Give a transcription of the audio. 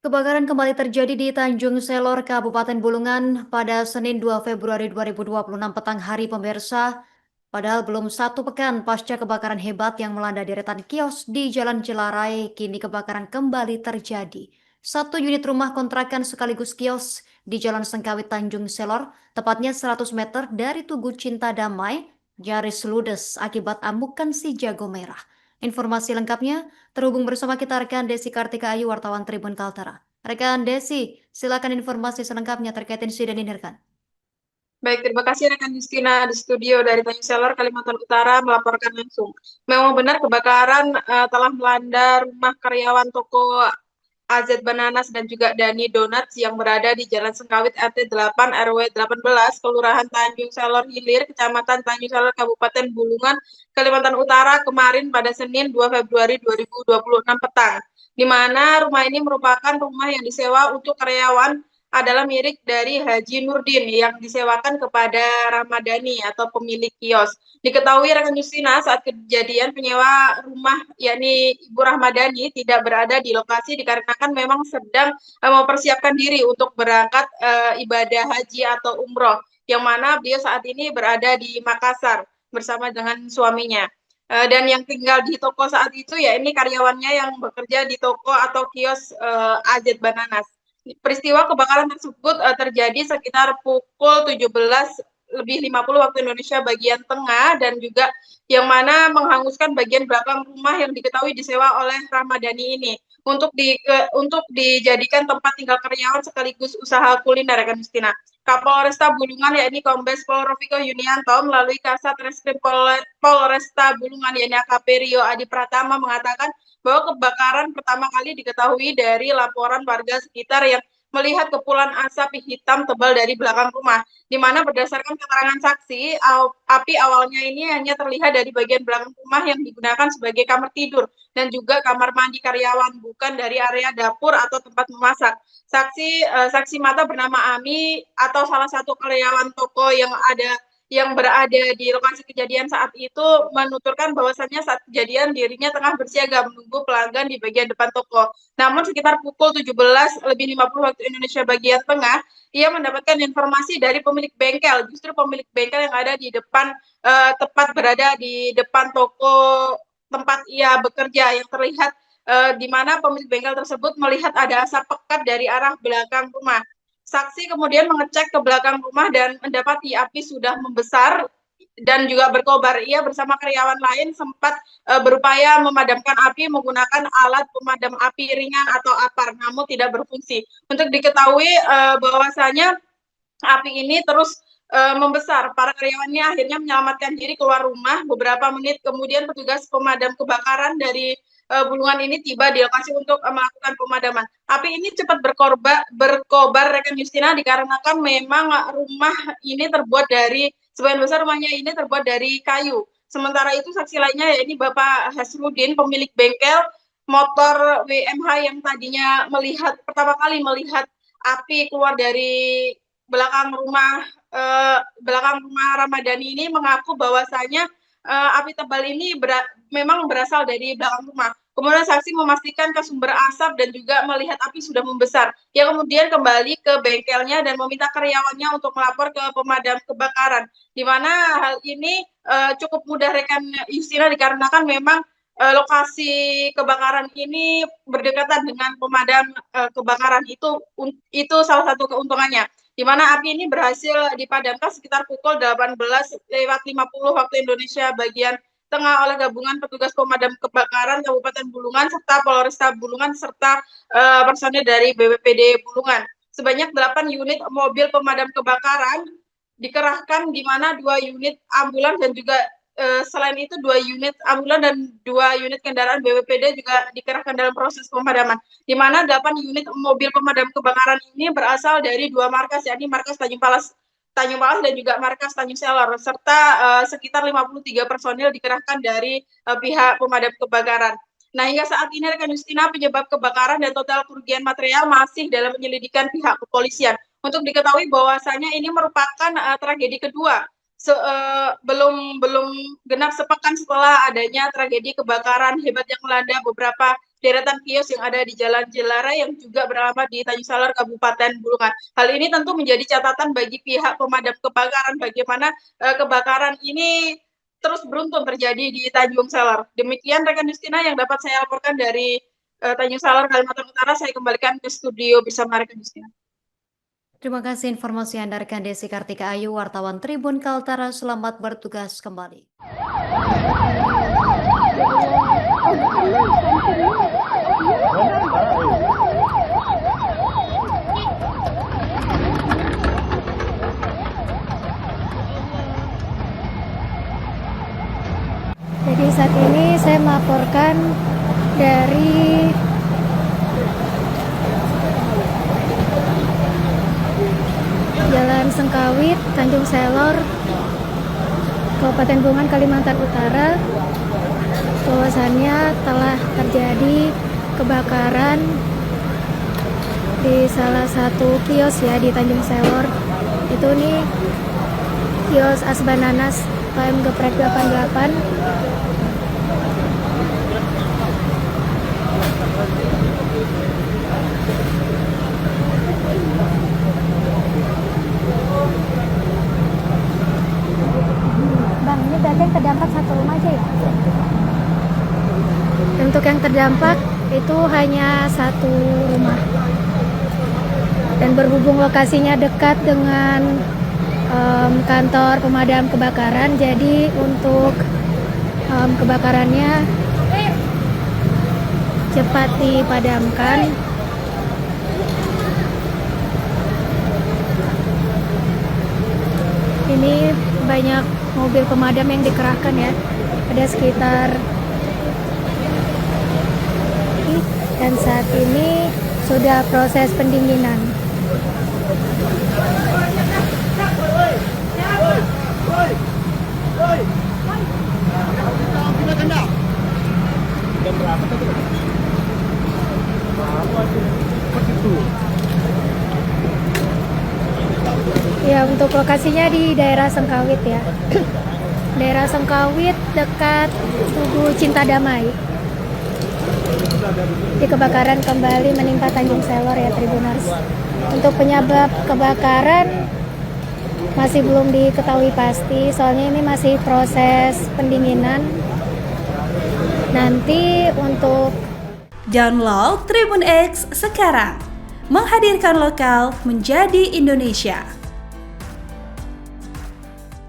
Kebakaran kembali terjadi di Tanjung Selor, Kabupaten Bulungan pada Senin 2 Februari 2026 petang hari pemirsa. Padahal belum satu pekan pasca kebakaran hebat yang melanda deretan kios di Jalan Celarai, kini kebakaran kembali terjadi. Satu unit rumah kontrakan sekaligus kios di Jalan Sengkawit Tanjung Selor, tepatnya 100 meter dari Tugu Cinta Damai, nyaris ludes akibat amukan si jago merah. Informasi lengkapnya terhubung bersama kita rekan Desi Kartika Ayu, wartawan Tribun Kaltara. Rekan Desi, silakan informasi selengkapnya terkait insiden ini rekan. Baik, terima kasih rekan Justina di studio dari Tanjung Selor, Kalimantan Utara melaporkan langsung. Memang benar kebakaran telah melanda rumah karyawan toko AZ Bananas dan juga Dani Donuts yang berada di Jalan Sengkawit RT 8 RW 18, Kelurahan Tanjung Selor Hilir, Kecamatan Tanjung Selor, Kabupaten Bulungan, Kalimantan Utara kemarin pada Senin 2 Februari 2026 petang. Di mana rumah ini merupakan rumah yang disewa untuk karyawan adalah milik dari Haji Nurdin yang disewakan kepada Ramadhani atau pemilik kios. Diketahui rekan Justina saat kejadian penyewa rumah yakni Ibu Ramadhani tidak berada di lokasi dikarenakan memang sedang mempersiapkan diri untuk berangkat ibadah haji atau umroh yang mana beliau saat ini berada di Makassar bersama dengan suaminya. Dan yang tinggal di toko saat itu ya ini karyawannya yang bekerja di toko atau kios AZ Bananas. Peristiwa kebakaran tersebut terjadi sekitar pukul 17:50 waktu Indonesia bagian tengah dan juga yang mana menghanguskan bagian belakang rumah yang diketahui disewa oleh Ramadhani ini untuk dijadikan tempat tinggal karyawan sekaligus usaha kuliner rekan Justina. Kapolresta Bulungan yakni Kombes Pol Rofiko Yunianto melalui Kasat Reskrim Polresta Bulungan yakni AKP Rio Adi Pratama mengatakan bahwa kebakaran pertama kali diketahui dari laporan warga sekitar yang melihat kepulan asap hitam tebal dari belakang rumah, di mana berdasarkan keterangan saksi, api awalnya ini hanya terlihat dari bagian belakang rumah yang digunakan sebagai kamar tidur dan juga kamar mandi karyawan, bukan dari area dapur atau tempat memasak. Saksi mata bernama Ami atau salah satu karyawan toko yang berada di lokasi kejadian saat itu menuturkan bahwasannya saat kejadian dirinya tengah bersiaga menunggu pelanggan di bagian depan toko. Namun sekitar pukul 17:50 waktu Indonesia bagian tengah, ia mendapatkan informasi dari pemilik bengkel, justru pemilik bengkel yang ada di depan tepat berada di depan toko tempat ia bekerja yang terlihat di mana pemilik bengkel tersebut melihat ada asap pekat dari arah belakang rumah. Saksi kemudian mengecek ke belakang rumah dan mendapati api sudah membesar dan juga berkobar. Ia bersama karyawan lain sempat berupaya memadamkan api menggunakan alat pemadam api ringan atau APAR, namun tidak berfungsi. Untuk diketahui bahwasanya api ini terus membesar. Para karyawannya akhirnya menyelamatkan diri keluar rumah. Beberapa menit kemudian petugas pemadam kebakaran dari Bulungan ini tiba di lokasi untuk melakukan pemadaman. Api ini cepat berkobar rekan Justina dikarenakan memang rumah ini terbuat dari sebagian besar rumahnya ini terbuat dari kayu. Sementara itu saksi lainnya yaitu Bapak Hasrudin pemilik bengkel motor WMH yang tadinya pertama kali melihat api keluar dari belakang rumah Ramadhani ini mengaku bahwasanya api tebal ini memang berasal dari belakang rumah. Kemudian saksi memastikan ke sumber asap dan juga melihat api sudah membesar. Ia kemudian kembali ke bengkelnya dan meminta karyawannya untuk melapor ke pemadam kebakaran. Di mana hal ini cukup mudah rekan Yustina dikarenakan memang lokasi kebakaran ini berdekatan dengan pemadam kebakaran itu salah satu keuntungannya di mana api ini berhasil dipadamkan sekitar pukul 18:50 waktu Indonesia bagian tengah oleh gabungan petugas pemadam kebakaran Kabupaten Bulungan serta Polresta Bulungan serta personil dari BPBD Bulungan. Sebanyak 8 unit mobil pemadam kebakaran dikerahkan di mana 2 unit ambulan dan juga selain itu 2 unit ambulan dan 2 unit kendaraan BPBD juga dikerahkan dalam proses pemadaman di mana 8 unit mobil pemadam kebakaran ini berasal dari 2 markas, yakni markas Tanjung Palas dan juga markas Tanjung Selor, serta sekitar 53 personil dikerahkan dari pihak pemadam kebakaran. Nah, hingga saat ini rekan Justina penyebab kebakaran dan total kerugian material masih dalam penyelidikan pihak kepolisian. Untuk diketahui bahwasanya ini merupakan tragedi kedua belum genap sepekan setelah adanya tragedi kebakaran hebat yang melanda beberapa deretan kios yang ada di Jalan Jelara yang juga beralamat di Tanjung Salar, Kabupaten Bulungan. Hal ini tentu menjadi catatan bagi pihak pemadam kebakaran bagaimana kebakaran ini terus beruntun terjadi di Tanjung Salar. Demikian rekan Justina yang dapat saya laporkan dari Tanjung Salar, Kalimantan Utara. Saya kembalikan ke studio bersama rekan Justina. Terima kasih informasi Anda rekan Desi Kartika Ayu, wartawan Tribun Kaltara. Selamat bertugas kembali. Jadi saat ini saya melaporkan dari Jalan Sengkawit, Tanjung Selor, Kabupaten Bulungan, Kalimantan Utara. Bahwasannya telah terjadi kebakaran di salah satu kios ya di Tanjung Selor. Itu nih kios Asbananas KM Geprek 88. Bang, ini berarti yang terdampak satu rumah aja ya? Untuk yang terdampak itu hanya satu rumah. Dan berhubung lokasinya dekat dengan kantor pemadam kebakaran, jadi untuk kebakarannya cepat dipadamkan. Ini banyak mobil pemadam yang dikerahkan ya, ada sekitar, dan saat ini sudah proses pendinginan. Ya, untuk lokasinya di daerah Sengkawit ya. Daerah Sengkawit dekat Tugu Cinta Damai. Di kebakaran kembali menimpa Tanjung Selor ya Tribuners. Untuk penyebab kebakaran masih belum diketahui pasti, soalnya ini masih proses pendinginan. Nanti untuk download Tribun X sekarang, menghadirkan lokal menjadi Indonesia.